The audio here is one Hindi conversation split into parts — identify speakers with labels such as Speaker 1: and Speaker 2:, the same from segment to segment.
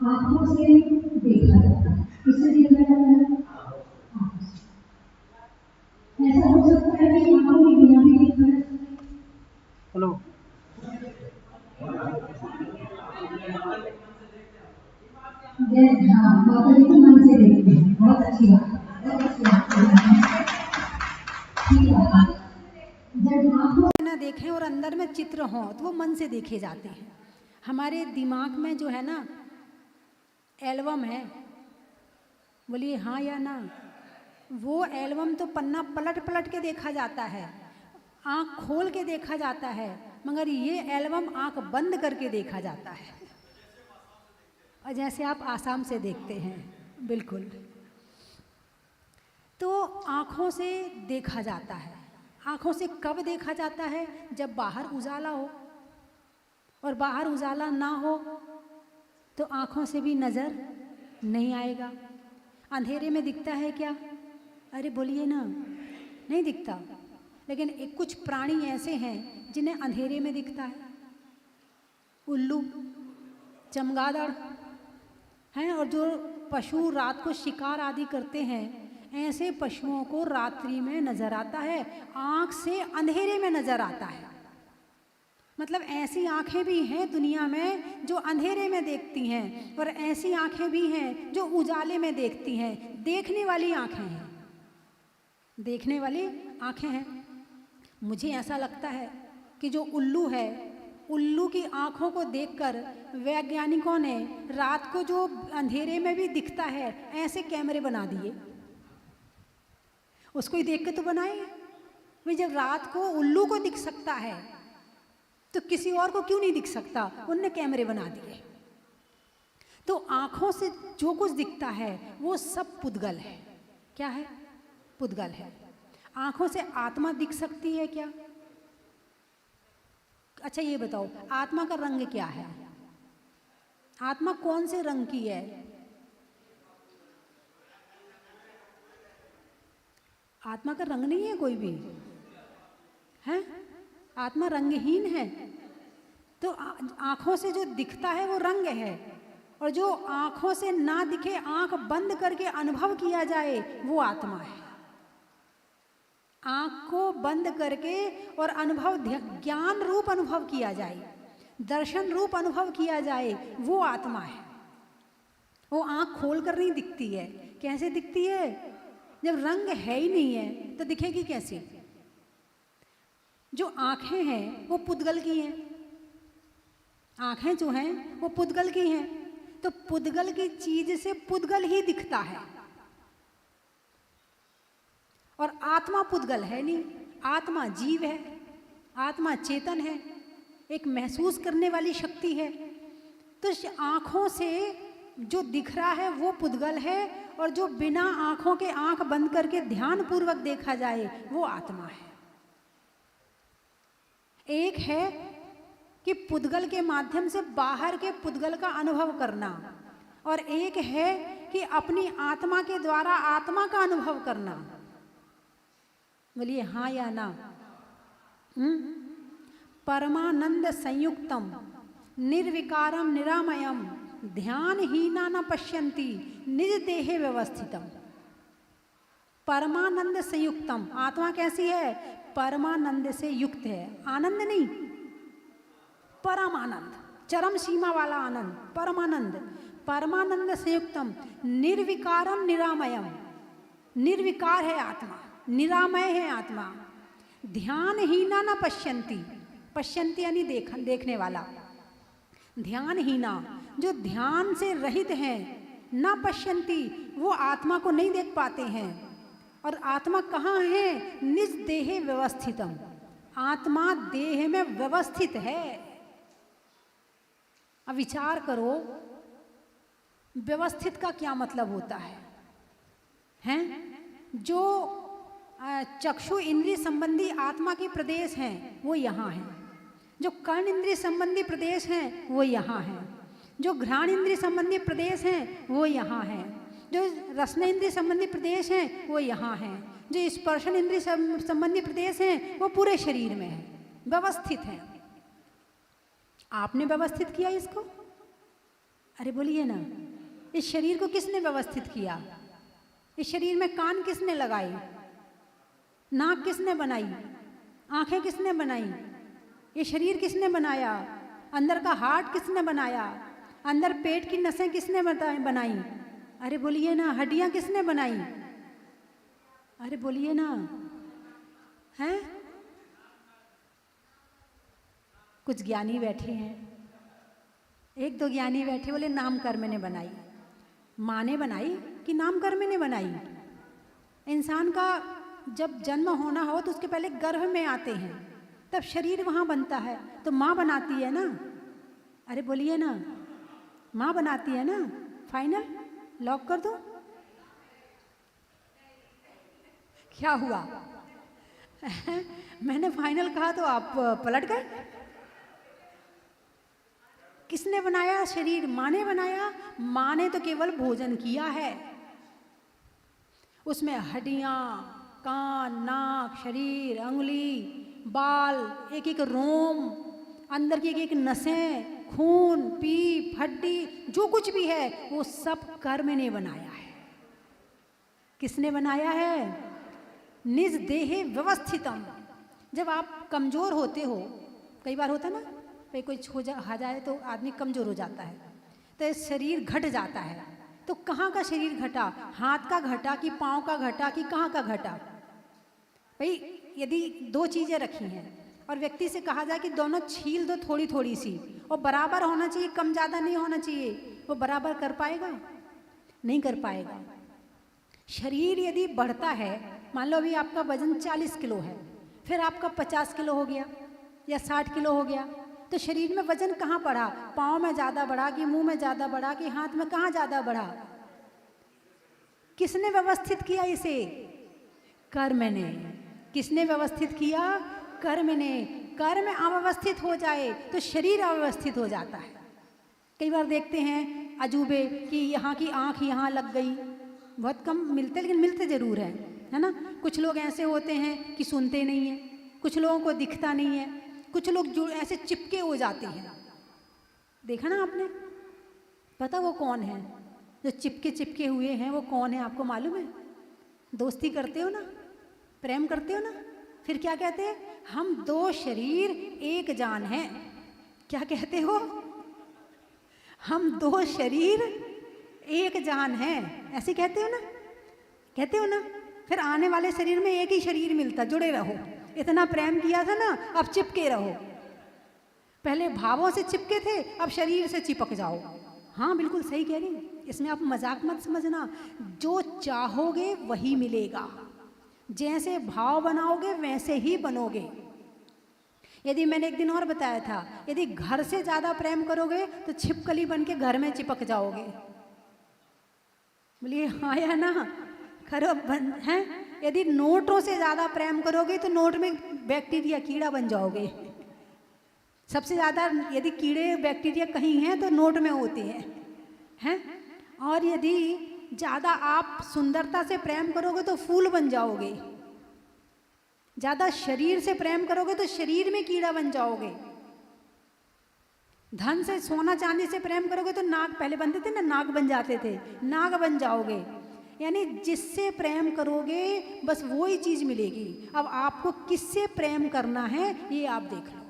Speaker 1: आंखों से देखा जाता है। किससे देखा जाता है? ऐसा हो सकता है कि आंखों के बिना भी देखा जा सकता है।
Speaker 2: हेलो,
Speaker 1: हाँ, माता जी को मन से देखते हैं। बहुत अच्छी बात, बहुत अच्छी बात। ठीक है, जब आंखों
Speaker 3: न देखें और अंदर में चित्र हों तो वो मन से देखे जाते हैं। हमारे दिमाग में जो है ना एल्बम है, बोलिए हाँ या ना। वो एल्बम तो पन्ना पलट पलट के देखा जाता है, आँख खोल के देखा जाता है, मगर ये एल्बम आँख बंद करके देखा जाता है। और जैसे आप आसाम से देखते हैं, बिल्कुल। तो आँखों से देखा जाता है। आँखों से कब देखा जाता है? जब बाहर उजाला हो, और बाहर उजाला ना हो तो आँखों से भी नज़र नहीं आएगा। अंधेरे में दिखता है क्या? अरे बोलिए ना, नहीं दिखता। लेकिन कुछ प्राणी ऐसे हैं जिन्हें अंधेरे में दिखता है। उल्लू, चमगादड़ हैं, और जो पशु रात को शिकार आदि करते हैं, ऐसे पशुओं को रात्रि में नजर आता है, आँख से अंधेरे में नजर आता है। मतलब ऐसी आँखें भी हैं दुनिया में जो अंधेरे में देखती हैं, और ऐसी आँखें भी हैं जो उजाले में देखती हैं। देखने वाली आँखें हैं, देखने वाली आँखें हैं। मुझे ऐसा लगता है कि जो उल्लू है, उल्लू की आँखों को देखकर वैज्ञानिकों ने रात को जो अंधेरे में भी दिखता है ऐसे कैमरे बना दिए। उसको ही देख के तो बनाए भाई, जब रात को उल्लू को दिख सकता है तो किसी और को क्यों नहीं दिख सकता? उनने कैमरे बना दिए। तो आँखों से जो कुछ दिखता है वो सब पुद्गल है। क्या है? पुद्गल है। आँखों से आत्मा दिख सकती है क्या? अच्छा ये बताओ, आत्मा का रंग क्या है? आत्मा कौन से रंग की है? आत्मा का रंग नहीं है कोई भी, है? आत्मा रंगहीन है। तो आँखों से जो दिखता है वो रंग है, और जो आँखों से ना दिखे, आँख बंद करके अनुभव किया जाए, वो आत्मा है। आँख को बंद करके और अनुभव, ज्ञान रूप अनुभव किया जाए, दर्शन रूप अनुभव किया जाए, वो आत्मा है। वो आँख खोल कर नहीं दिखती है। कैसे दिखती है? जब रंग है ही नहीं है तो दिखेगी कैसे? जो आँखें हैं वो पुद्गल की हैं। आँखें जो हैं वो पुद्गल की हैं। तो पुद्गल की चीज से पुद्गल ही दिखता है, और आत्मा पुद्गल है नहीं। आत्मा जीव है, आत्मा चेतन है, एक महसूस करने वाली शक्ति है। तो आँखों से जो दिख रहा है वो पुद्गल है, और जो बिना आँखों के आँख बंद करके ध्यान पूर्वक देखा जाए वो आत्मा है। एक है कि पुद्गल के माध्यम से बाहर के पुद्गल का अनुभव करना, और एक है कि अपनी आत्मा के द्वारा आत्मा का अनुभव करना। बोलिए हाँ या ना। परमानंद संयुक्तम निर्विकारम निरामयम ध्यानहीना न पश्यन्ति निज देहे व्यवस्थितम। परमानंद से युक्तम। आत्मा कैसी है? परमानंद से युक्त है। आनंद नहीं, परम आनंद, चरम सीमा वाला आनंद, परमानंद। परमानंद से युक्तम निर्विकारम निरामयम। निर्विकार है आत्मा, निरामय है आत्मा। ध्यानहीना न पश्यन्ति। पश्यन्ति यानी देखने वाला। ध्यानहीना, जो ध्यान से रहित हैं, न पश्यन्ति, वो आत्मा को नहीं देख पाते हैं। और आत्मा कहाँ है? निज देहे व्यवस्थितम। आत्मा देह में व्यवस्थित है। अब विचार करो, व्यवस्थित का क्या मतलब होता है? हैं? जो चक्षु इंद्रिय संबंधी आत्मा के प्रदेश हैं वो यहाँ हैं। जो कर्ण इंद्रिय संबंधी प्रदेश हैं वो यहाँ हैं। जो घ्राण इंद्रिय संबंधी प्रदेश हैं वो यहाँ हैं। जो रसना इंद्रिय संबंधी प्रदेश हैं वो यहाँ हैं। जो स्पर्शन इंद्रिय संबंधी प्रदेश हैं वो पूरे शरीर में है, व्यवस्थित हैं। आपने व्यवस्थित किया इसको? अरे बोलिए ना, इस शरीर को किसने व्यवस्थित किया? इस शरीर में कान किसने लगाए? नाक किसने बनाई? आंखें किसने बनाई? ये शरीर किसने बनाया? अंदर का हार्ट किसने बनाया? अंदर पेट की नसें किसने बनाई? अरे बोलिए ना, हड्डियां किसने बनाई? अरे बोलिए ना, हैं? कुछ ज्ञानी बैठे हैं, एक दो ज्ञानी बैठे, बोले नाम कर्म ने बनाई। माँ ने बनाई कि नाम कर्म ने बनाई? इंसान का जब जन्म होना हो तो उसके पहले गर्भ में आते हैं, तब शरीर वहाँ बनता है, तो माँ बनाती है ना। अरे बोलिए ना, माँ बनाती है ना। फाइनल लॉक कर दो। क्या हुआ? मैंने फाइनल कहा तो आप पलट गए। किसने बनाया शरीर? माँ ने बनाया। माँ ने तो केवल भोजन किया है। उसमें हड्डियाँ, कान, नाक, शरीर, अंगुली, बाल, एक एक रोम, अंदर की एक एक नसें, खून, पीप, हड्डी, जो कुछ भी है वो सब कर्म ने बनाया है। किसने बनाया है? निज देहे व्यवस्थितम। जब आप कमजोर होते हो, कई बार होता ना, कोई छो जाए तो आदमी कमजोर हो जाता है, तो शरीर घट जाता है। तो कहाँ का शरीर घटा? हाथ का घटा कि पाँव का घटा कि कहाँ का घटा? भाई यदि दो चीज़ें रखी हैं और व्यक्ति से कहा जाए कि दोनों छील दो थोड़ी थोड़ी सी, और बराबर होना चाहिए, कम ज़्यादा नहीं होना चाहिए, वो बराबर कर पाएगा? नहीं कर पाएगा। शरीर यदि बढ़ता है, मान लो अभी आपका वजन 40 किलो है, फिर आपका 50 किलो हो गया या 60 किलो हो गया, तो शरीर में वजन कहाँ बढ़ा? पाँव में ज़्यादा बढ़ा कि मुंह में ज़्यादा बढ़ा कि हाथ में कहाँ ज़्यादा बढ़ा? किसने व्यवस्थित किया इसे? कर्म ने। किसने व्यवस्थित किया? कर्म ने। कर्म अव्यवस्थित हो जाए तो शरीर अव्यवस्थित हो जाता है। कई बार देखते हैं अजूबे कि यहाँ की आँख यहाँ लग गई, बहुत कम मिलते लेकिन मिलते ज़रूर हैं, है ना। कुछ लोग ऐसे होते हैं कि सुनते नहीं हैं, कुछ लोगों को दिखता नहीं है, कुछ लोग जो ऐसे चिपके हो जाते हैं। देखा ना आपने? पता वो कौन है जो चिपके चिपके हुए हैं? वो कौन है आपको मालूम है? दोस्ती करते हो ना, प्रेम करते हो ना, फिर क्या कहते हैं? हम दो शरीर एक जान हैं। क्या कहते हो? हम दो शरीर एक जान हैं, ऐसे कहते हो ना? कहते हो ना? फिर आने वाले शरीर में एक ही शरीर मिलता, जुड़े रहो। इतना प्रेम किया था ना, अब चिपके रहो। पहले भावों से चिपके थे, अब शरीर से चिपक जाओ। हाँ बिल्कुल सही कह रही, इसमें आप मजाक मत समझना। जो चाहोगे वही मिलेगा, जैसे भाव बनाओगे वैसे ही बनोगे। यदि मैंने एक दिन और बताया था, यदि घर से ज़्यादा प्रेम करोगे तो छिपकली बन के घर में चिपक जाओगे। बोलिए हाँ या ना? खरो बन है। यदि नोटों से ज़्यादा प्रेम करोगे तो नोट में बैक्टीरिया, कीड़ा बन जाओगे। सबसे ज़्यादा यदि कीड़े बैक्टीरिया कहीं हैं तो नोट में होते हैं। और यदि ज़्यादा आप सुंदरता से प्रेम करोगे तो फूल बन जाओगे। ज़्यादा शरीर से प्रेम करोगे तो शरीर में कीड़ा बन जाओगे। धन से, सोना चांदी से प्रेम करोगे तो नाग, पहले बनते थे ना, नाग बन जाते थे, नाग बन जाओगे। यानी जिससे प्रेम करोगे बस वो ही चीज़ मिलेगी। अब आपको किससे प्रेम करना है ये आप देख लो,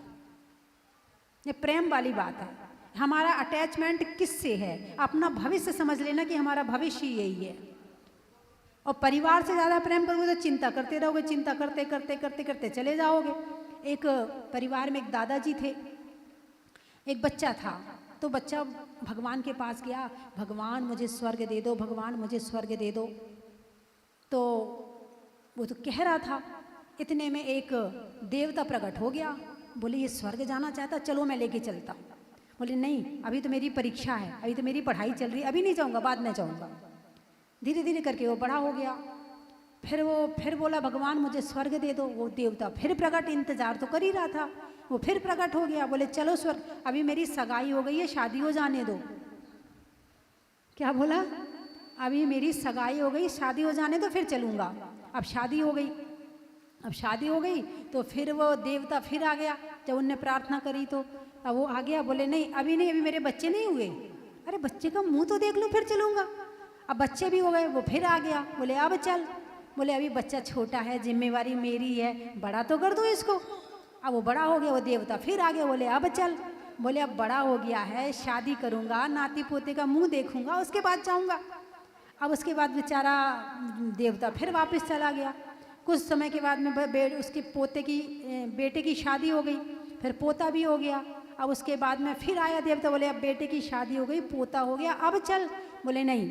Speaker 3: ये प्रेम वाली बात है। हमारा अटैचमेंट किससे है? अपना भविष्य समझ लेना कि हमारा भविष्य यही है। और परिवार से ज़्यादा प्रेम करोगे तो चिंता करते रहोगे, चिंता करते करते करते करते चले जाओगे। एक परिवार में एक दादाजी थे, एक बच्चा था, तो बच्चा भगवान के पास गया, भगवान मुझे स्वर्ग दे दो, भगवान मुझे स्वर्ग दे दो। तो वो तो कह रहा था, इतने में एक देवता प्रकट हो गया, बोले ये स्वर्ग जाना चाहता, चलो मैं लेके चलता हूँ। बोले नहीं, अभी तो मेरी परीक्षा है, अभी तो मेरी पढ़ाई चल रही है, अभी नहीं जाऊँगा, बाद में जाऊँगा। धीरे धीरे करके वो बड़ा हो गया। फिर बोला भगवान मुझे स्वर्ग दे दो। वो देवता फिर प्रकट, इंतजार तो कर ही रहा था, वो फिर प्रकट हो गया, बोले चलो स्वर्ग, अभी मेरी सगाई हो गई है, शादी हो जाने दो। क्या बोला? अभी मेरी सगाई हो गई, शादी हो जाने दो, फिर चलूँगा। अब शादी हो गई, अब शादी हो गई तो फिर वो देवता फिर आ गया, जब उनने प्रार्थना करी तो अब वो आ गया, बोले नहीं अभी नहीं, अभी मेरे बच्चे नहीं हुए। अरे बच्चे का मुंह तो देख लो फिर चलूँगा। अब बच्चे भी हो गए, वो फिर आ गया, बोले अब चल। बोले अभी बच्चा छोटा है, जिम्मेवारी मेरी है, बड़ा तो कर दो इसको। अब वो बड़ा हो गया, वो देवता फिर आ गया, बोले अब चल। बोले अब बड़ा हो गया है, शादी करूँगा, नाती पोते का मुंह देखूंगा, उसके बाद जाऊँगा। अब उसके बाद बेचारा देवता फिर वापस चला गया। कुछ समय के बाद में उसके पोते की बेटे की शादी हो गई, फिर पोता भी हो गया। अब उसके बाद में फिर आया देवता, बोले अब बेटे की शादी हो गई, पोता हो गया, अब चल। बोले नहीं,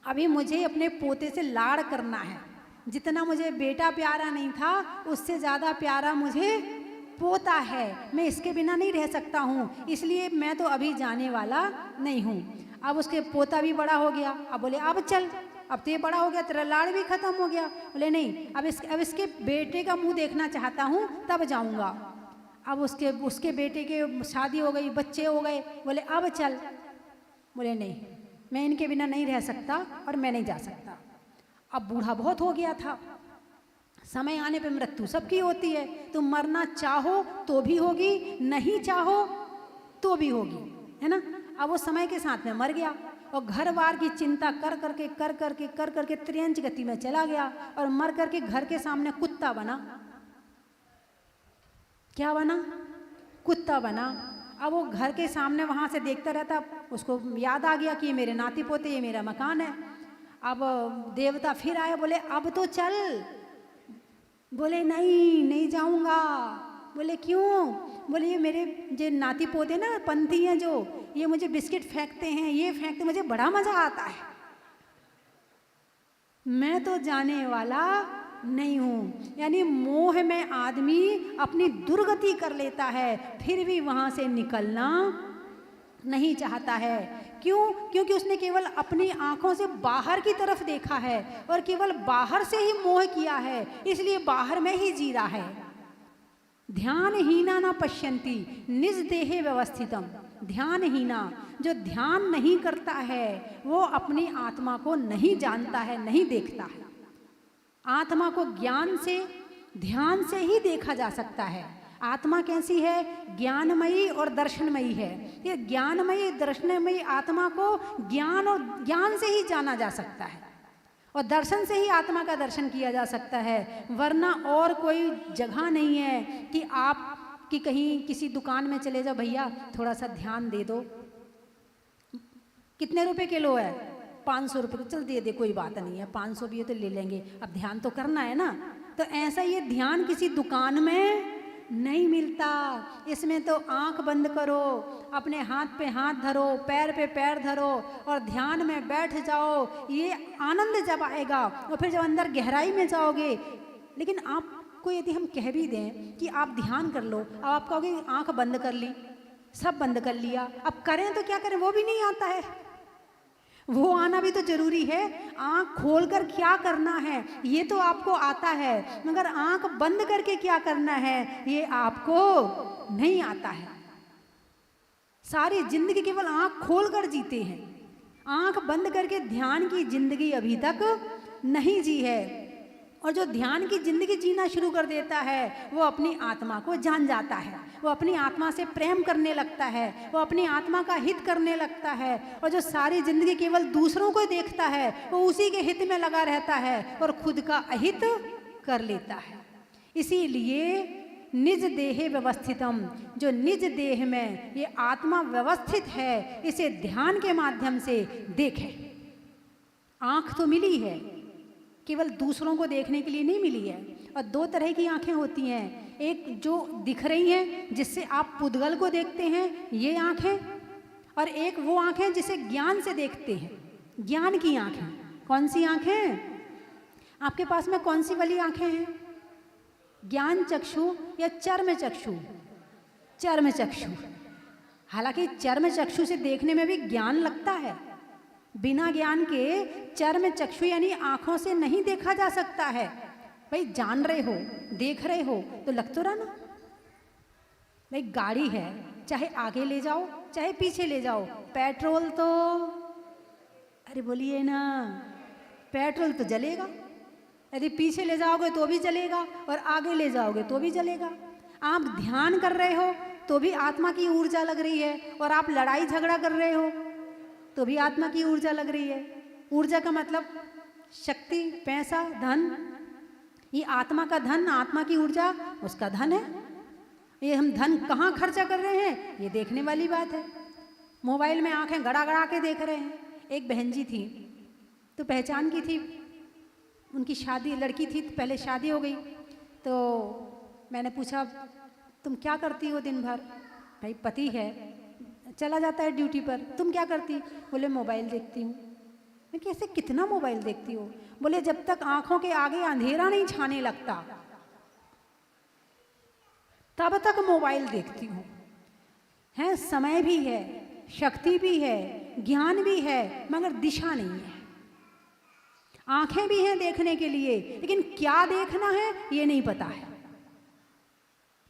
Speaker 3: अभी मुझे अपने पोते से लाड़ करना है, जितना मुझे बेटा प्यारा नहीं था उससे ज़्यादा प्यारा मुझे पोता है, मैं इसके बिना नहीं रह सकता हूँ, इसलिए मैं तो अभी जाने वाला नहीं हूँ। अब उसके पोता भी बड़ा हो गया, अब बोले अब चल, अब तो ये बड़ा हो गया, तेरा लाड़ भी खत्म हो गया। बोले नहीं, अब इसके बेटे का मुंह देखना चाहता हूँ, तब जाऊँगा। अब उसके बेटे के शादी हो गई, बच्चे हो गए, बोले अब चल। बोले नहीं, मैं इनके बिना नहीं रह सकता और मैं नहीं जा सकता। अब बूढ़ा बहुत हो गया था, समय आने पे मृत्यु सबकी होती है, तुम मरना चाहो तो भी होगी, नहीं चाहो तो भी होगी, है ना। अब वो समय के साथ में मर गया और घर बार की चिंता कर करके त्रियंच गति में चला गया और मर करके घर के सामने कुत्ता बना। क्या बना? कुत्ता बना। अब वो घर के सामने वहाँ से देखता रहता, उसको याद आ गया कि ये मेरे नाती पोते, ये मेरा मकान है। अब देवता फिर आए, बोले अब तो चल। बोले नहीं जाऊँगा। बोले क्यों? बोले ये मेरे जो नाती पोते ना, पंथी हैं जो, ये मुझे बिस्किट फेंकते हैं, ये फेंकते, मुझे बड़ा मज़ा आता है, मैं तो जाने वाला नहीं हूँ। यानी मोह में आदमी अपनी दुर्गति कर लेता है, फिर भी वहाँ से निकलना नहीं चाहता है। क्यों? क्योंकि उसने केवल अपनी आंखों से बाहर की तरफ देखा है और केवल बाहर से ही मोह किया है, इसलिए बाहर में ही जी रहा है। ध्यानहीना न पश्यन्ति निज देहे व्यवस्थितम। ध्यानहीना, जो ध्यान नहीं करता है वो अपनी आत्मा को नहीं जानता है, नहीं देखता है। आत्मा को ज्ञान से, ध्यान से ही देखा जा सकता है। आत्मा कैसी है? ज्ञानमयी और दर्शनमयी है। ये ज्ञानमयी दर्शनमयी आत्मा को ज्ञान और ज्ञान से ही जाना जा सकता है और दर्शन से ही आत्मा का दर्शन किया जा सकता है, वरना और कोई जगह नहीं है कि आप कि कहीं किसी दुकान में चले जाओ, भैया थोड़ा सा ध्यान दे दो, कितने रुपए किलो है? 500 रुपये। चल दे कोई बात नहीं है, 500 भी है तो ले लेंगे, अब ध्यान तो करना है ना। तो ऐसा ये ध्यान किसी दुकान में नहीं मिलता। इसमें तो आंख बंद करो, अपने हाथ पे हाथ धरो, पैर पे पैर धरो और ध्यान में बैठ जाओ, ये आनंद जब आएगा। और फिर जब अंदर गहराई में जाओगे, लेकिन आपको यदि हम कह भी दें कि आप ध्यान कर लो, अब आप कहोगे आंख बंद कर ली, सब बंद कर लिया, अब करें तो क्या करें? वो भी नहीं आता है, वो आना भी तो जरूरी है। आंख खोलकर क्या करना है ये तो आपको आता है, मगर आंख बंद करके क्या करना है ये आपको नहीं आता है। सारी जिंदगी केवल आंख खोलकर जीते हैं, आंख बंद करके ध्यान की जिंदगी अभी तक नहीं जी है। और जो ध्यान की जिंदगी जीना शुरू कर देता है वो अपनी आत्मा को जान जाता है, वो अपनी आत्मा से प्रेम करने लगता है, वो अपनी आत्मा का हित करने लगता है। और जो सारी जिंदगी केवल दूसरों को देखता है वो उसी के हित में लगा रहता है और खुद का अहित कर लेता है। इसीलिए निज देहे व्यवस्थितम, जो निज देह में ये आत्मा व्यवस्थित है, इसे ध्यान के माध्यम से देखें। आँख तो मिली है, केवल दूसरों को देखने के लिए नहीं मिली है। और दो तरह की आंखें होती हैं, एक जो दिख रही हैं जिससे आप पुद्गल को देखते हैं, ये आंखें, और एक वो आंखें जिसे ज्ञान से देखते हैं, ज्ञान की आंखें। कौन सी आंखें? आपके पास में कौन सी वाली आंखें हैं? ज्ञान चक्षु या चर्म चक्षु? चर्म चक्षु। हालांकि चर्म चक्षु से देखने में भी ज्ञान लगता है, बिना ज्ञान के चर्म चक्षु यानी आंखों से नहीं देखा जा सकता है। भाई जान रहे हो, देख रहे हो तो लग तो रहा ना। भाई गाड़ी है, चाहे आगे ले जाओ चाहे पीछे ले जाओ, पेट्रोल तो, अरे बोलिए ना, पेट्रोल तो जलेगा। यदि पीछे ले जाओगे तो भी जलेगा और आगे ले जाओगे तो भी जलेगा। आप ध्यान कर रहे हो तो भी आत्मा की ऊर्जा लग रही है, और आप लड़ाई झगड़ा कर रहे हो तो भी आत्मा की ऊर्जा लग रही है। ऊर्जा का मतलब शक्ति, पैसा, धन। ये आत्मा का धन, आत्मा की ऊर्जा उसका धन है। ये हम धन कहाँ खर्चा कर रहे हैं ये देखने वाली बात है। मोबाइल में आंखें गड़ा गड़ा के देख रहे हैं। एक बहन जी थी तो पहचान की थी, उनकी शादी, लड़की थी, पहले शादी हो गई। तो मैंने पूछा तुम क्या करती हो दिन भर? भाई पति है, चला जाता है ड्यूटी पर, तुम क्या करती? बोले मोबाइल देखती हूँ। मैं कैसे, कितना मोबाइल देखती हो? बोले जब तक आंखों के आगे अंधेरा नहीं छाने लगता तब तक मोबाइल देखती हूँ। है, समय भी है, शक्ति भी है, ज्ञान भी है, मगर दिशा नहीं है। आंखें भी हैं देखने के लिए, लेकिन क्या देखना है ये नहीं पता है।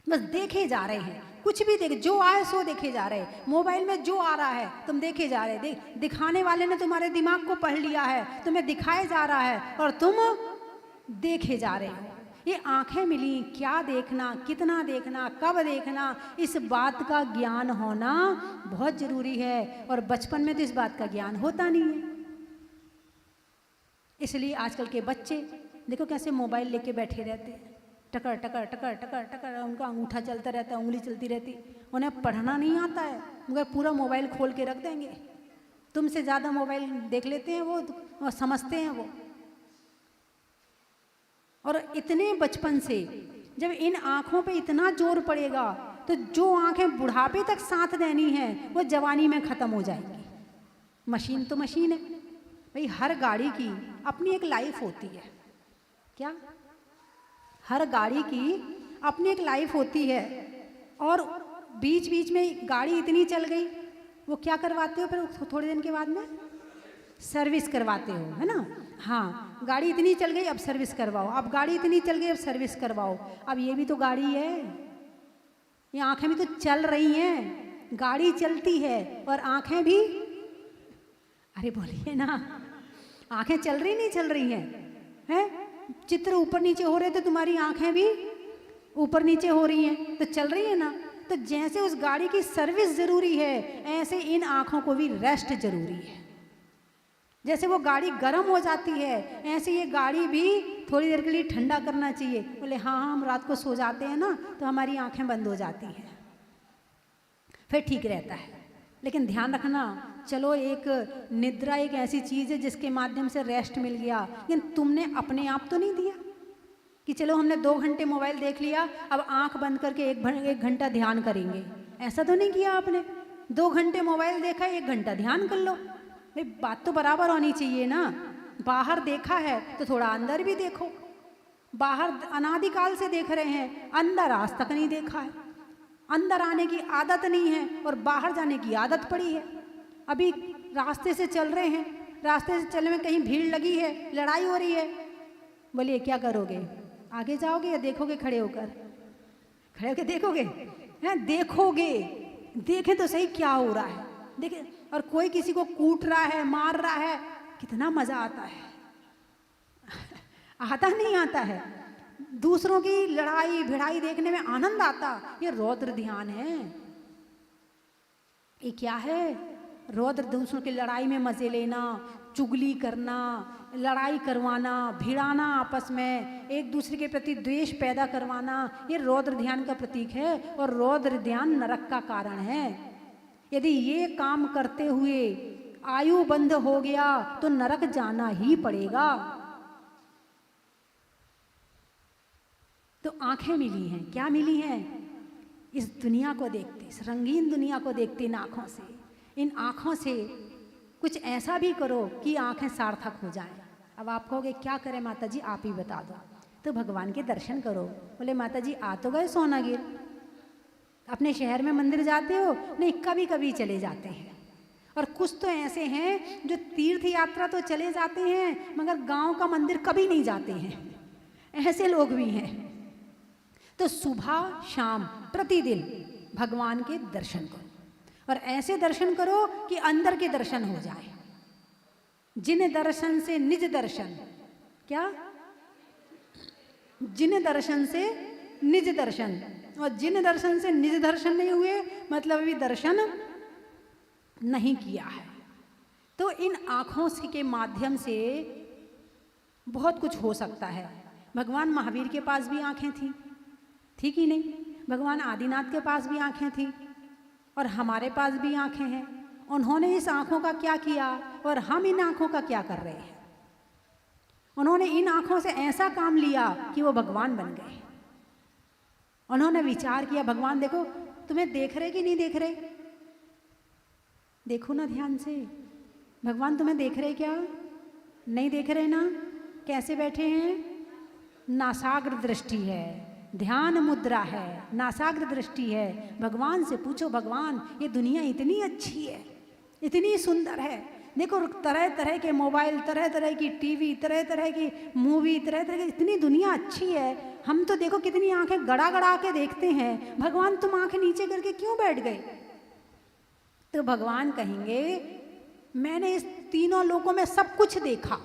Speaker 3: बस देखे जा रहे हैं, कुछ भी देख, जो आए सो देखे जा रहे हैं। मोबाइल में जो आ रहा है तुम देखे जा रहे, दिखाने वाले ने तुम्हारे दिमाग को पढ़ लिया है, तुम्हें दिखाया जा रहा है और तुम देखे जा रहे हो। ये आंखें मिली, क्या देखना, कितना देखना, कब देखना, इस बात का ज्ञान होना बहुत जरूरी है। और बचपन में तो इस बात का ज्ञान होता नहीं है। इसलिए आजकल के बच्चे देखो कैसे मोबाइल लेके बैठे रहते हैं, टकर टकर टकर टकर टकर, उनका अंगूठा चलता रहता है, उंगली चलती रहती। उन्हें पढ़ना नहीं आता है, मगर पूरा मोबाइल खोल के रख देंगे। तुमसे ज़्यादा मोबाइल देख लेते हैं वो, और समझते हैं वो। और इतने बचपन से जब इन आँखों पे इतना जोर पड़ेगा तो जो आँखें बुढ़ापे तक साथ देनी है वो जवानी में ख़त्म हो जाएंगी। मशीन तो मशीन है भाई, हर गाड़ी की अपनी एक लाइफ होती है। क्या? हर गाड़ी की अपनी एक लाइफ होती है, और बीच बीच में गाड़ी इतनी चल गई, वो क्या करवाते हो फिर थोड़े दिन के बाद में? सर्विस करवाते हो, है ना? हाँ, गाड़ी इतनी चल गई अब सर्विस करवाओ, अब गाड़ी इतनी चल गई अब सर्विस करवाओ। अब ये भी तो गाड़ी है, ये आंखें भी तो चल रही हैं। गाड़ी चलती है और आंखें भी, अरे बोलिए ना, आंखें चल रही नहीं चल रही हैं? चित्र ऊपर नीचे हो रहे तो तुम्हारी आंखें भी ऊपर नीचे हो रही हैं, तो चल रही है ना। तो जैसे उस गाड़ी की सर्विस जरूरी है, ऐसे इन आंखों को भी रेस्ट जरूरी है। जैसे वो गाड़ी गर्म हो जाती है, ऐसे ये गाड़ी भी थोड़ी देर के लिए ठंडा करना चाहिए। बोले हाँ, हम रात को सो जाते हैं ना तो हमारी आंखें बंद हो जाती हैं, फिर ठीक रहता है। लेकिन ध्यान रखना, चलो एक निद्रा एक ऐसी चीज़ है जिसके माध्यम से रेस्ट मिल गया, लेकिन तुमने अपने आप तो नहीं दिया कि चलो हमने 2 घंटे मोबाइल देख लिया, अब आंख बंद करके 1 घंटा ध्यान करेंगे। ऐसा तो नहीं किया आपने। 2 घंटे मोबाइल देखा, 1 घंटा ध्यान कर लो। भाई बात तो बराबर होनी चाहिए ना। बाहर देखा है तो थोड़ा अंदर भी देखो। बाहर अनादिकाल से देख रहे हैं, अंदर आज तक नहीं देखा है। अंदर आने की आदत नहीं है और बाहर जाने की आदत पड़ी है। अभी रास्ते से चल रहे हैं, रास्ते से चलने में कहीं भीड़ लगी है, लड़ाई हो रही है, बोलिए क्या करोगे? आगे जाओगे या देखोगे? खड़े होकर, खड़े होकर देखोगे? हैं, देखोगे, देखें तो सही क्या हो रहा है, देखें। और कोई किसी को कूट रहा है, मार रहा है, कितना मज़ा आता है। आता नहीं आता है। दूसरों की लड़ाई भिड़ाई देखने में आनंद आता, ये रौद्र ध्यान है। ये क्या है? रौद्र दूसरों की लड़ाई में मजे लेना, चुगली करना, लड़ाई करवाना, भिड़ाना, आपस में एक दूसरे के प्रति द्वेष पैदा करवाना, ये रौद्र ध्यान का प्रतीक है। और रौद्र ध्यान नरक का कारण है। यदि ये काम करते हुए आयु बंध हो गया तो नरक जाना ही पड़ेगा। तो आंखें मिली हैं, क्या मिली हैं? इस दुनिया को देखते, इस रंगीन दुनिया को देखते इन आँखों से, इन आँखों से कुछ ऐसा भी करो कि आँखें सार्थक हो जाएं। अब आप कहोगे क्या करें माता जी, आप ही बता दो। तो भगवान के दर्शन करो। बोले माता जी आ तो गए सोनागिर, अपने शहर में मंदिर जाते हो? नहीं, कभी कभी चले जाते हैं। और कुछ तो ऐसे हैं जो तीर्थ यात्रा तो चले जाते हैं मगर गांव का मंदिर कभी नहीं जाते हैं, ऐसे लोग भी हैं। तो सुबह शाम प्रतिदिन भगवान के दर्शन करो, और ऐसे दर्शन करो कि अंदर के दर्शन हो जाए। जिन दर्शन से निज दर्शन, क्या? जिन दर्शन से निज दर्शन, और जिन दर्शन से निज दर्शन नहीं हुए मतलब अभी दर्शन नहीं किया है। तो इन आँखों के माध्यम से बहुत कुछ हो सकता है। भगवान महावीर के पास भी आँखें थी, थी कि नहीं? भगवान आदिनाथ के पास भी आँखें थी, और हमारे पास भी आँखें हैं। उन्होंने इस आँखों का क्या किया और हम इन आँखों का क्या कर रहे हैं? उन्होंने इन आँखों से ऐसा काम लिया कि वो भगवान बन गए। उन्होंने विचार किया, भगवान देखो तुम्हें देख रहे कि नहीं देख रहे? देखो ना ध्यान से, भगवान तुम्हें देख रहे क्या? नहीं देख रहे ना? कैसे बैठे हैं? नासाग्र दृष्टि है, ध्यान मुद्रा है, नासाग्र दृष्टि है। भगवान से पूछो, भगवान ये दुनिया इतनी अच्छी है, इतनी सुंदर है, देखो तरह तरह के मोबाइल, तरह तरह की टीवी, तरह तरह की मूवी, तरह तरह की, इतनी दुनिया अच्छी है। हम तो देखो कितनी आंखें गड़ा गड़ा के देखते हैं, भगवान तुम आंखें नीचे करके क्यों बैठ गए? तो भगवान कहेंगे मैंने इस तीनों लोकों में सब कुछ देखा,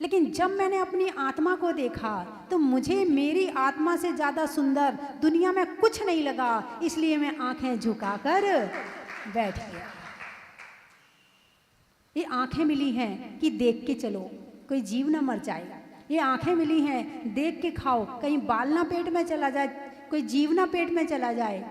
Speaker 3: लेकिन जब मैंने अपनी आत्मा को देखा तो मुझे मेरी आत्मा से ज़्यादा सुंदर दुनिया में कुछ नहीं लगा, इसलिए मैं आंखें झुकाकर बैठ गया। ये आंखें मिली हैं कि देख के चलो, कोई जीव ना मर जाए। ये आंखें मिली हैं देख के खाओ, कहीं बाल ना पेट में चला जाए, कोई जीव ना पेट में चला जाए।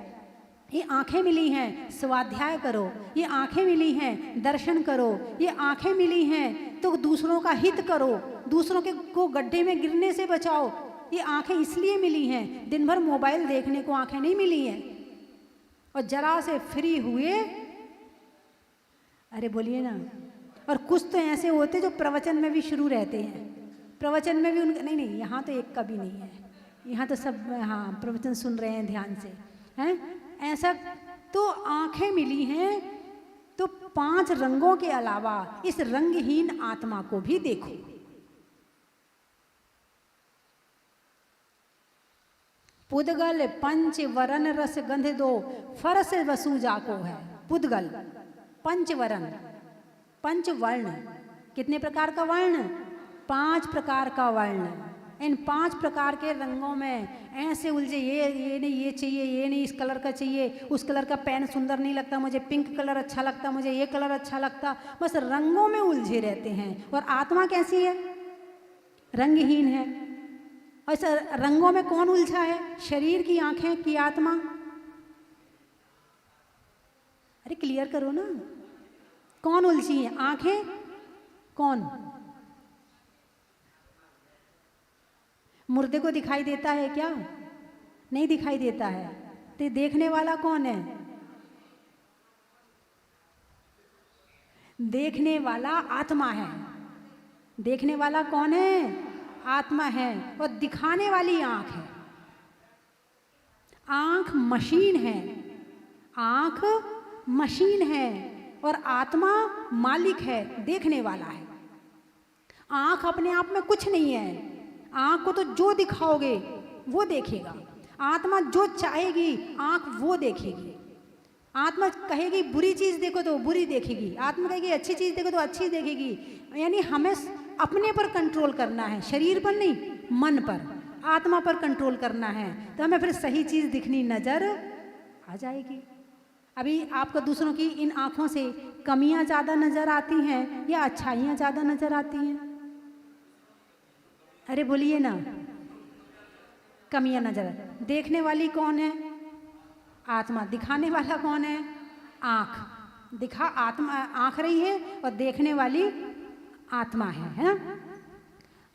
Speaker 3: ये आंखें मिली हैं स्वाध्याय करो, ये आंखें मिली हैं दर्शन करो, ये आंखें मिली हैं तो दूसरों का हित करो, दूसरों के को गड्ढे में गिरने से बचाओ। ये आंखें इसलिए मिली हैं, दिन भर मोबाइल देखने को आंखें नहीं मिली हैं। और जरा से फ्री हुए, अरे बोलिए ना। और कुछ तो ऐसे होते जो प्रवचन में भी शुरू रहते हैं, प्रवचन में भी उनका नहीं नहीं, यहाँ तो एक का भी नहीं है, यहाँ तो सब हाँ प्रवचन सुन रहे हैं ध्यान से, हैं ऐसा। तो आंखें मिली हैं तो 5 रंगों के अलावा इस रंगहीन आत्मा को भी देखो। पुद्गल पंच वरण रस गंध दो फरस वसु जाको है। पुद्गल पंच वरण, पंच वर्ण, कितने प्रकार का वर्ण? 5 प्रकार का वर्ण। इन 5 प्रकार के रंगों में ऐसे उलझे, ये नहीं ये चाहिए, ये नहीं इस कलर का चाहिए, उस कलर का पेन सुंदर नहीं लगता, मुझे पिंक कलर अच्छा लगता, मुझे ये कलर अच्छा लगता, बस रंगों में उलझे रहते हैं। और आत्मा कैसी है? रंगहीन है। ऐसा रंगों में कौन उलझा है? शरीर की आंखें की आत्मा? अरे क्लियर करो ना, कौन उलझी है? आंखें कौन? मुर्दे को दिखाई देता है क्या? नहीं दिखाई देता है। तो देखने वाला कौन है? देखने वाला आत्मा है। देखने वाला कौन है? आत्मा है। और दिखाने वाली आंख है। आंख मशीन है, आंख मशीन है और आत्मा मालिक है, देखने वाला है। आंख अपने आप में कुछ नहीं है। आँख को तो जो दिखाओगे वो देखेगा, आत्मा जो चाहेगी आँख वो देखेगी। आत्मा कहेगी बुरी चीज़ देखो तो बुरी देखेगी, आत्मा कहेगी अच्छी चीज़ देखो तो अच्छी देखेगी। यानी हमें अपने पर कंट्रोल करना है, शरीर पर नहीं, मन पर, आत्मा पर कंट्रोल करना है, तो हमें फिर सही चीज़ दिखनी नजर आ जाएगी। अभी आपको दूसरों की इन आँखों से कमियां ज़्यादा नजर आती हैं या अच्छाइयाँ ज़्यादा नजर आती हैं? अरे बोलिए ना। कमियां नजर, देखने वाली कौन है? आत्मा। दिखाने वाला कौन है? आँख। दिखा आत्मा, आँख रही है, और देखने वाली आत्मा है ना।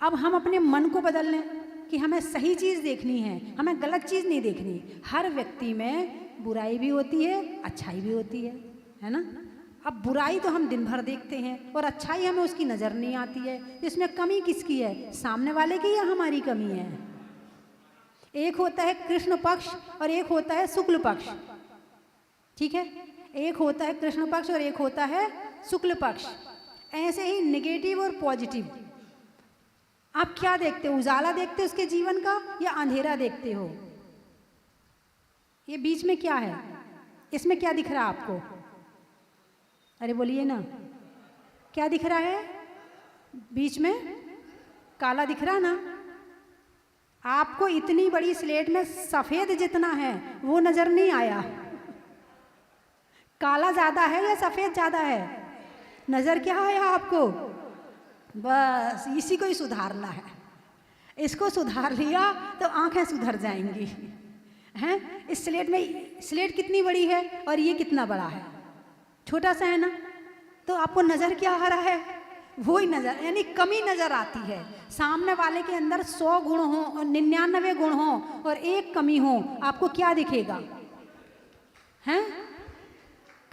Speaker 3: अब हम अपने मन को बदल लें कि हमें सही चीज़ देखनी है, हमें गलत चीज़ नहीं देखनी। हर व्यक्ति में बुराई भी होती है, अच्छाई भी होती है ना। अब बुराई तो हम दिन भर देखते हैं और अच्छाई हमें उसकी नज़र नहीं आती है। इसमें कमी किसकी है? सामने वाले की या हमारी कमी है? एक होता है कृष्ण पक्ष और एक होता है शुक्ल पक्ष, ठीक है। एक होता है कृष्ण पक्ष और एक होता है शुक्ल पक्ष। ऐसे ही नेगेटिव और पॉजिटिव। आप क्या देखते हो? उजाला देखते हो उसके जीवन का या अंधेरा देखते हो? ये बीच में क्या है? इसमें क्या दिख रहा है आपको? अरे बोलिए ना, क्या दिख रहा है? बीच में काला दिख रहा ना। आपको इतनी बड़ी स्लेट में सफेद जितना है वो नजर नहीं आया। काला ज्यादा है या सफेद ज्यादा है? नजर क्या आया आपको? बस इसी को ही सुधारना है। इसको सुधार लिया तो आंखें सुधर जाएंगी, हैं। इस स्लेट में, स्लेट कितनी बड़ी है और ये कितना बड़ा है? छोटा सा है ना। तो आपको नजर क्या आ रहा है? वो ही नजर, यानी कमी नजर आती है। सामने वाले के अंदर 100 गुण हो और 99 गुण हो और एक कमी हो, आपको क्या दिखेगा? हैं?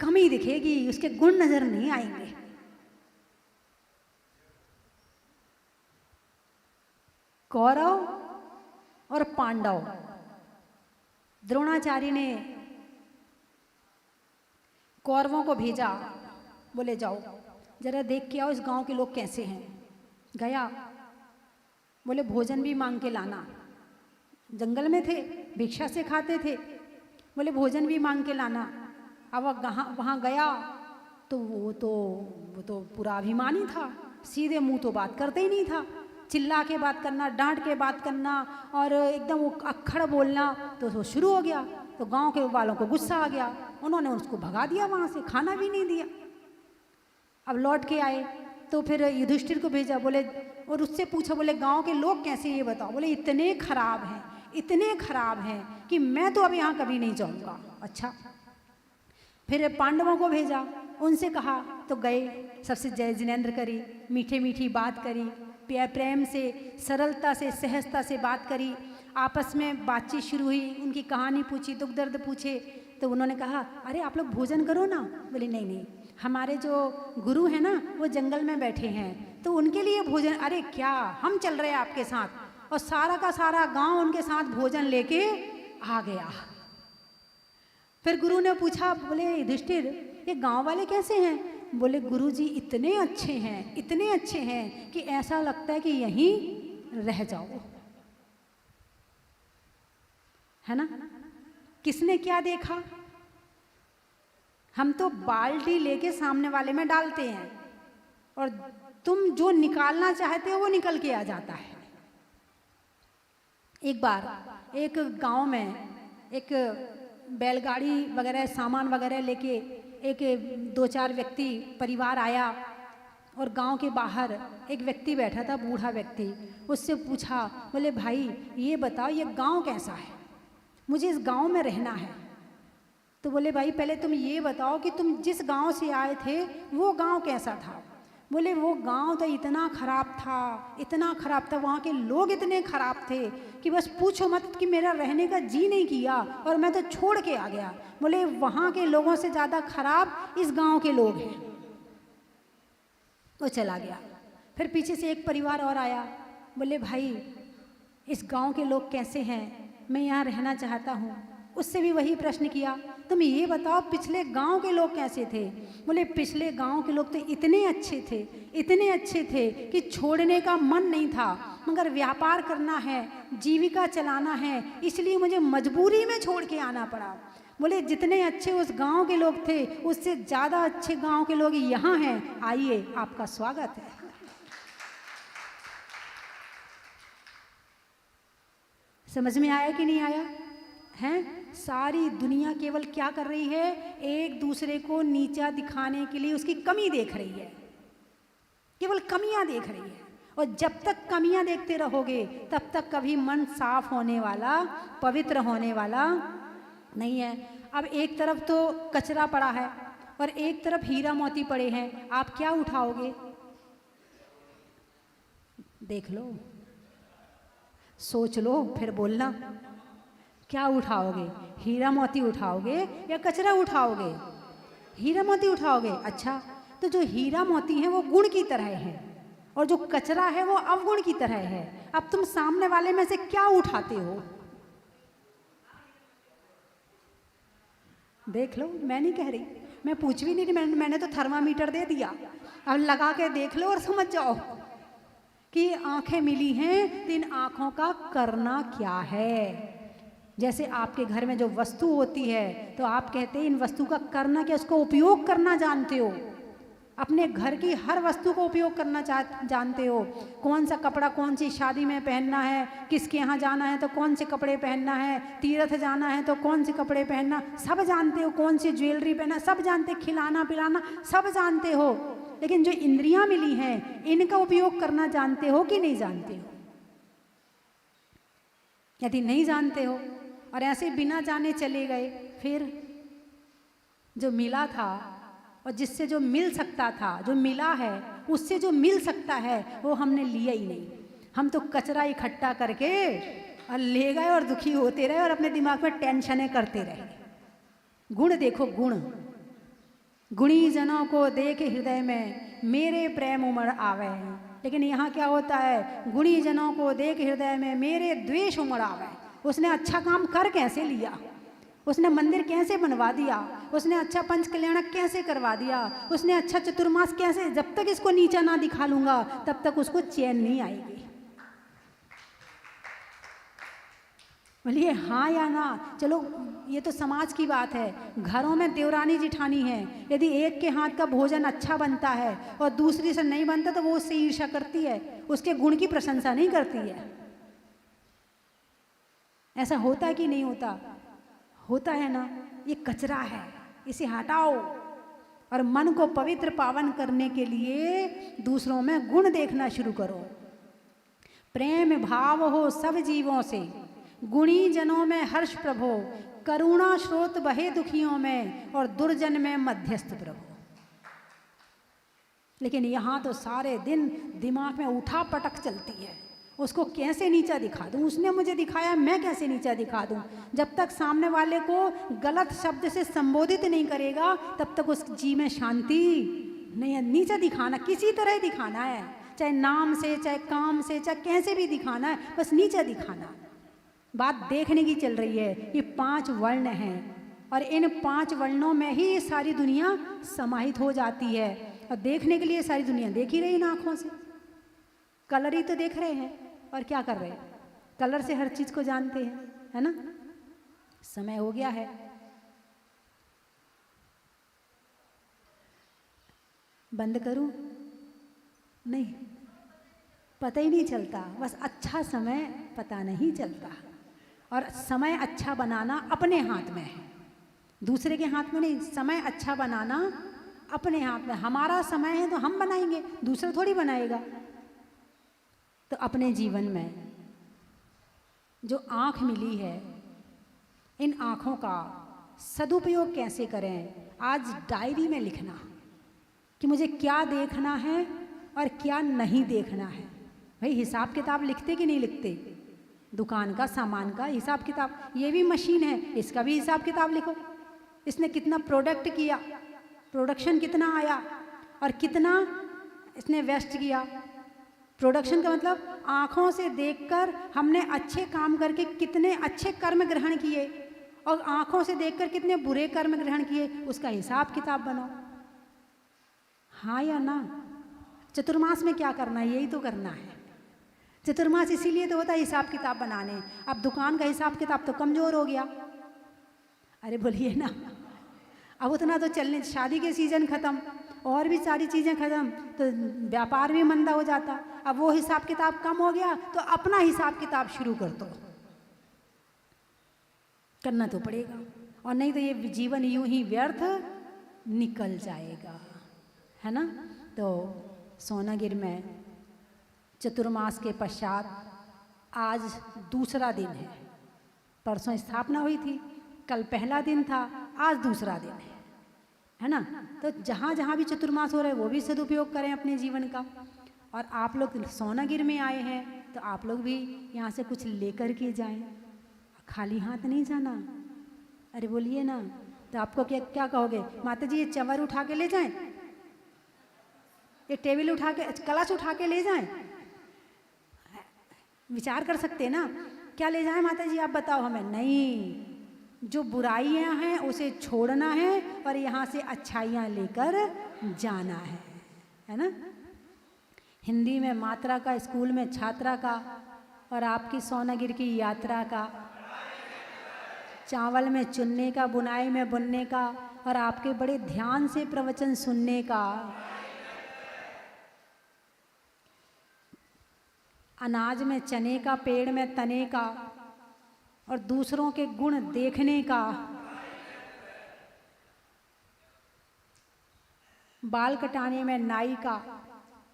Speaker 3: कमी दिखेगी, उसके गुण नजर नहीं आएंगे। कौरव और पांडव, द्रोणाचार्य ने कौरवों को भेजा, बोले जाओ जरा देख के आओ इस गांव के लोग कैसे हैं। गया, बोले भोजन भी मांग के लाना। जंगल में थे, भिक्षा से खाते थे, बोले भोजन भी मांग के लाना। अब वहाँ गया तो वो तो पूरा अभिमानी था, सीधे मुंह तो बात करते ही नहीं था। चिल्ला के बात करना, डांट के बात करना और एकदम वो अक्खड़ बोलना, तो वो शुरू हो गया। तो गांव के वालों को गुस्सा आ गया, उन्होंने उसको भगा दिया वहाँ से, खाना भी नहीं दिया। अब लौट के आए तो फिर युधिष्ठिर को भेजा, बोले और उससे पूछा, बोले गांव के लोग कैसे, ये बताओ। बोले इतने खराब हैं, इतने खराब हैं कि मैं तो अब यहाँ कभी नहीं जाऊँगा। अच्छा, फिर पांडवों को भेजा, उनसे कहा, तो गए, सबसे जय जिनेंद्र करी, मीठे मीठी बात करी, प्रेम से, सरलता से, सहजता से बात करी। आपस में बातचीत शुरू हुई, उनकी कहानी पूछी, दुख दर्द पूछे। तो उन्होंने कहा, अरे आप लोग भोजन करो ना। बोले नहीं नहीं, हमारे जो गुरु हैं ना वो जंगल में बैठे हैं, तो उनके लिए भोजन। अरे क्या, हम चल रहे हैं आपके साथ। और सारा का सारा गांव उनके साथ भोजन लेके आ गया। फिर गुरु ने पूछा, बोले युधिष्ठिर ये गांव वाले कैसे हैं? बोले गुरुजी इतने अच्छे हैं, इतने अच्छे हैं कि ऐसा लगता है कि यहीं रह जाओ, है ना। किसने क्या देखा? हम तो बाल्टी लेके सामने वाले में डालते हैं और तुम जो निकालना चाहते हो वो निकल के आ जाता है। एक बार एक गांव में एक बैलगाड़ी वगैरह सामान वगैरह लेके एक 2-4 व्यक्ति परिवार आया और गांव के बाहर एक व्यक्ति बैठा था, बूढ़ा व्यक्ति। उससे पूछा, बोले भाई ये बताओ ये गांव कैसा है, मुझे इस गांव में रहना है। तो बोले भाई पहले तुम ये बताओ कि तुम जिस गांव से आए थे वो गांव कैसा था। बोले वो गांव तो इतना ख़राब था, इतना ख़राब था, वहाँ के लोग इतने ख़राब थे कि बस पूछो मत, कि मेरा रहने का जी नहीं किया और मैं तो छोड़ के आ गया। बोले वहाँ के लोगों से ज़्यादा ख़राब इस गांव के लोग हैं। वो चला गया। फिर पीछे से एक परिवार और आया, बोले भाई इस गांव के लोग कैसे हैं, मैं यहाँ रहना चाहता हूँ। उससे भी वही प्रश्न किया, तुम ये बताओ पिछले गांव के लोग कैसे थे। बोले पिछले गांव के लोग तो इतने अच्छे थे, इतने अच्छे थे कि छोड़ने का मन नहीं था, मगर व्यापार करना है, जीविका चलाना है, इसलिए मुझे मजबूरी में छोड़ के आना पड़ा। बोले जितने अच्छे उस गांव के लोग थे उससे ज़्यादा अच्छे गांव के लोग यहाँ हैं, आइए आपका स्वागत है। समझ में आया कि नहीं आया? हैं, सारी दुनिया केवल क्या कर रही है? एक दूसरे को नीचा दिखाने के लिए उसकी कमी देख रही है, केवल कमियां देख रही है। और जब तक कमियां देखते रहोगे तब तक कभी मन साफ होने वाला, पवित्र होने वाला नहीं है। अब एक तरफ तो कचरा पड़ा है और एक तरफ हीरा मोती पड़े हैं, आप क्या उठाओगे? देख लो, सोच लो, फिर बोलना। क्या उठाओगे? हीरा मोती उठाओगे या कचरा उठाओगे? हीरा मोती उठाओगे। अच्छा, तो जो हीरा मोती है वो गुण की तरह है और जो कचरा है वो अवगुण की तरह है। अब तुम सामने वाले में से क्या उठाते हो? देख लो, मैं नहीं कह रही, मैं पूछ भी नहीं रही, मैंने तो थर्मामीटर दे दिया। अब लगा के देख लो और समझ जाओ कि आंखें मिली हैं तो इन आंखों का करना क्या है। जैसे आपके घर में जो वस्तु होती है तो आप कहते हैं इन वस्तु का करना क्या, उसको उपयोग करना जानते हो। अपने घर की हर वस्तु को उपयोग करना जानते हो। कौन सा कपड़ा कौन सी शादी में पहनना है, किसके यहाँ जाना है तो कौन से कपड़े पहनना है, तीर्थ जाना है तो कौन से कपड़े पहनना, सब जानते हो। कौन सी ज्वेलरी पहनना सब जानते, खिलाना पिलाना सब जानते हो। लेकिन जो इंद्रियां मिली हैं इनका उपयोग करना जानते हो कि नहीं जानते हो? यदि नहीं जानते हो और ऐसे बिना जाने चले गए, फिर जो मिला था और जिससे जो मिल सकता था, जो मिला है उससे जो मिल सकता है वो हमने लिया ही नहीं। हम तो कचरा इकट्ठा करके और ले गए और दुखी होते रहे और अपने दिमाग में टेंशनें करते रहे। गुण देखो, गुण। गुणी जनों को देख हृदय में मेरे प्रेम उमड़ आवे। लेकिन यहाँ क्या होता है? गुणी जनों को देख हृदय में मेरे द्वेष उमड़ आवे। उसने अच्छा काम कर कैसे लिया, उसने मंदिर कैसे बनवा दिया, उसने अच्छा पंच कल्याणक कैसे करवा दिया, उसने अच्छा चतुर्मास कैसे, जब तक इसको नीचा ना दिखा लूंगा तब तक उसको चैन नहीं आएगी। बोलिए हाँ या ना? चलो ये तो समाज की बात है। घरों में देवरानी जिठानी है, यदि एक के हाथ का भोजन अच्छा बनता है और दूसरी से नहीं बनता तो वो उससे ईर्ष्या करती है, उसके गुण की प्रशंसा नहीं करती है। ऐसा होता है कि नहीं होता? होता है ना। ये कचरा है, इसे हटाओ और मन को पवित्र पावन करने के लिए दूसरों में गुण देखना शुरू करो। प्रेम भाव हो सब जीवों से, गुणी जनों में हर्ष प्रभो, करुणा स्रोत बहे दुखियों में और दुर्जन में मध्यस्थ प्रभो। लेकिन यहाँ तो सारे दिन दिमाग में उठा पटक चलती है, उसको कैसे नीचा दिखा दूं, उसने मुझे दिखाया मैं कैसे नीचा दिखा दूं। जब तक सामने वाले को गलत शब्द से संबोधित नहीं करेगा तब तक उस जी में शांति नहीं है। नीचा दिखाना किसी तरह ही दिखाना है, चाहे नाम से, चाहे काम से, चाहे कैसे भी दिखाना है, बस नीचा दिखाना। बात देखने की चल रही है। ये 5 वर्ण हैं और इन 5 वर्णों में ही ये सारी दुनिया समाहित हो जाती है। और देखने के लिए सारी दुनिया देख ही रही इन आँखों से। कलर ही तो देख रहे हैं और क्या कर रहे हैं? कलर से हर चीज़ को जानते हैं, है ना। समय हो गया है। बंद करूं? नहीं, पता ही नहीं चलता। बस अच्छा समय पता नहीं चलता। और समय अच्छा बनाना अपने हाथ में है, दूसरे के हाथ में नहीं। समय अच्छा बनाना अपने हाथ में। हमारा समय है तो हम बनाएंगे, दूसरा थोड़ी बनाएगा। तो अपने जीवन में जो आँख मिली है, इन आँखों का सदुपयोग कैसे करें, आज डायरी में लिखना कि मुझे क्या देखना है और क्या नहीं देखना है। भाई हिसाब किताब लिखते कि नहीं लिखते? दुकान का सामान का हिसाब किताब, ये भी मशीन है, इसका भी हिसाब किताब लिखो। इसने कितना प्रोडक्ट किया, प्रोडक्शन कितना आया और कितना इसने वेस्ट किया। प्रोडक्शन का मतलब आँखों से देखकर हमने अच्छे काम करके कितने अच्छे कर्म ग्रहण किए और आँखों से देखकर कितने बुरे कर्म ग्रहण किए, उसका हिसाब किताब बनाओ। हाँ या ना? चतुर्मास में क्या करना है? यही तो करना है। चतुर्मास इसीलिए तो होता है हिसाब किताब बनाने। अब दुकान का हिसाब किताब तो कमज़ोर हो गया। अरे बोलिए ना, अब उतना तो चलने, शादी के सीज़न ख़त्म और भी सारी चीज़ें ख़त्म तो व्यापार भी मंदा हो जाता। अब वो हिसाब किताब कम हो गया तो अपना हिसाब किताब शुरू कर दो। करना तो पड़ेगा, और नहीं तो ये जीवन यूं ही व्यर्थ निकल जाएगा, है ना। तो सोनागिर में चतुर्मास के पश्चात आज दूसरा दिन है। परसों स्थापना हुई थी, कल पहला दिन था, आज दूसरा दिन है ना। तो जहाँ जहाँ भी चतुर्मास हो रहे हैं वो भी सदुपयोग करें अपने जीवन का। और आप लोग सोनागिर में आए हैं तो आप लोग भी यहाँ से कुछ लेकर के जाएं, खाली हाथ नहीं जाना। अरे बोलिए ना, तो आपको क्या क्या कहोगे, माता जी ये चंवर उठा के ले जाएं, ये टेबल उठा के, कलश उठा के ले जाएं? विचार कर सकते हैं ना, क्या ले जाएं माता जी आप बताओ हमें। नहीं, जो बुराइयां हैं उसे छोड़ना है और यहाँ से अच्छाइयाँ लेकर जाना है ना। हिंदी में मात्रा का, स्कूल में छात्रा का, और आपकी सोनागिर की यात्रा का, चावल में चुनने का, बुनाई में बुनने का, और आपके बड़े ध्यान से प्रवचन सुनने का, अनाज में चने का, पेड़ में तने का, और दूसरों के गुण देखने का, बाल कटाने में नाई का,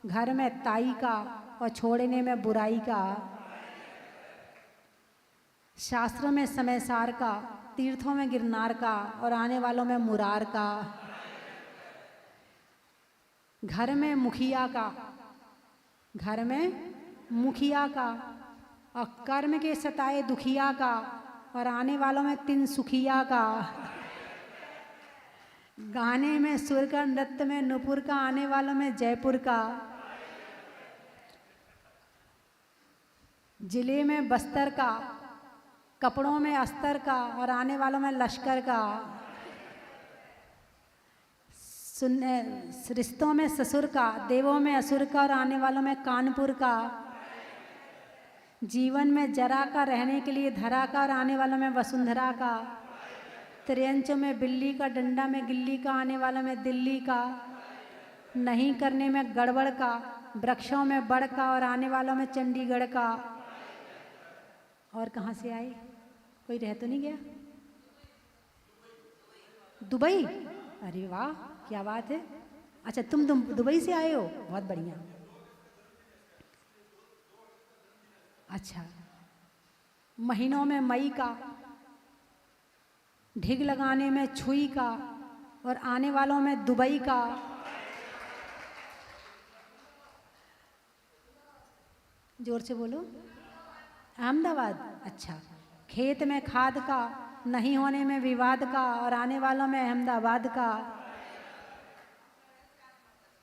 Speaker 3: घर में ताई का, और छोड़ने में बुराई का, शास्त्रों में समयसार का, तीर्थों में गिरनार का, और आने वालों में मुरार का, घर में मुखिया का, घर में मुखिया का, और कर्म के सताए दुखिया का, और आने वालों में तीन सुखिया का, गाने में सुर का, नृत्य में नुपुर का, आने वालों में जयपुर का, जिले में बस्तर का, कपड़ों में अस्तर का, और आने वालों में लश्कर का, रिश्तों में ससुर का, देवों में असुर का, और आने वालों में कानपुर का, जीवन में जरा का, रहने के लिए धरा का, और आने वालों में वसुंधरा का, त्रियंचों में बिल्ली का, डंडा में गिल्ली का, आने वालों में दिल्ली का, नहीं करने में गड़बड़ का, वृक्षों में बड़ का, और आने वालों में चंडीगढ़ का। और कहाँ से आए, कोई रह तो नहीं गया? दुबई? अरे वाह, क्या बात है। अच्छा, तुम दुबई से आए हो, बहुत बढ़िया। अच्छा, महीनों में मई का, ढिग लगाने में छुई का, और आने वालों में दुबई का। जोर से बोलो। अहमदाबाद? अच्छा, खेत में खाद का, नहीं होने में विवाद का, और आने वालों में अहमदाबाद का।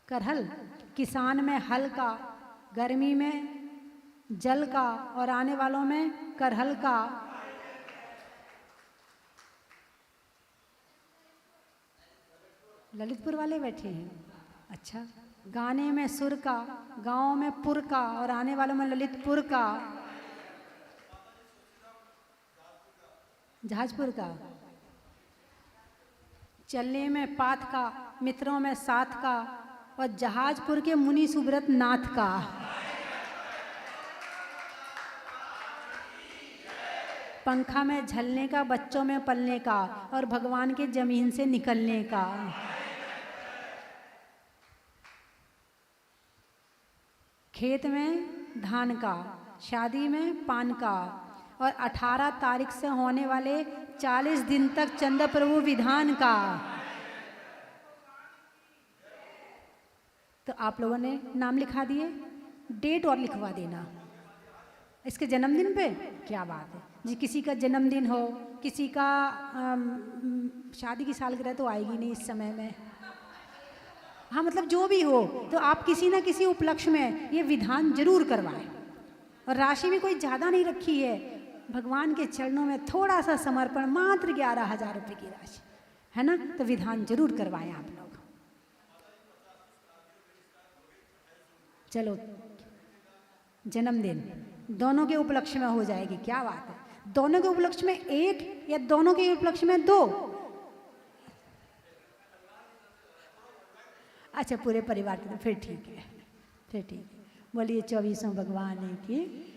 Speaker 3: करहल, किसान में हल का, गर्मी में जल का, और आने वालों में करहल का। ललितपुर वाले बैठे हैं। अच्छा, गाने में सुर का, गाँव में पुर का, और आने वालों में ललितपुर का। जहाजपुर का, चलने में पाथ का, मित्रों में साथ का, और जहाजपुर के मुनि सुब्रत नाथ का। पंखा में झलने का, बच्चों में पलने का, और भगवान के जमीन से निकलने का। खेत में धान का, शादी में पान का, और 18 तारीख से होने वाले 40 दिन तक चंद्र प्रभु विधान का। तो आप लोगों ने नाम लिखा दिए, डेट और लिखवा देना इसके जन्मदिन पे। क्या बात है जी। किसी का जन्मदिन हो, किसी का शादी की सालगिरह तो आएगी नहीं इस समय में, हाँ मतलब जो भी हो, तो आप किसी ना किसी उपलक्ष्य में ये विधान जरूर करवाएं। और राशि भी कोई ज़्यादा नहीं रखी है, भगवान के चरणों में थोड़ा सा समर्पण, मात्र 11,000 रुपये की राशि है ना। तो विधान जरूर करवाएं आप लोग। चलो, जन्मदिन दोनों के उपलक्ष्य में हो जाएगी। क्या बात है, दोनों के उपलक्ष्य में एक, या दोनों के उपलक्ष्य में 2? अच्छा, पूरे परिवार के, फिर ठीक है, फिर ठीक है। बोलिए 24 भगवान की।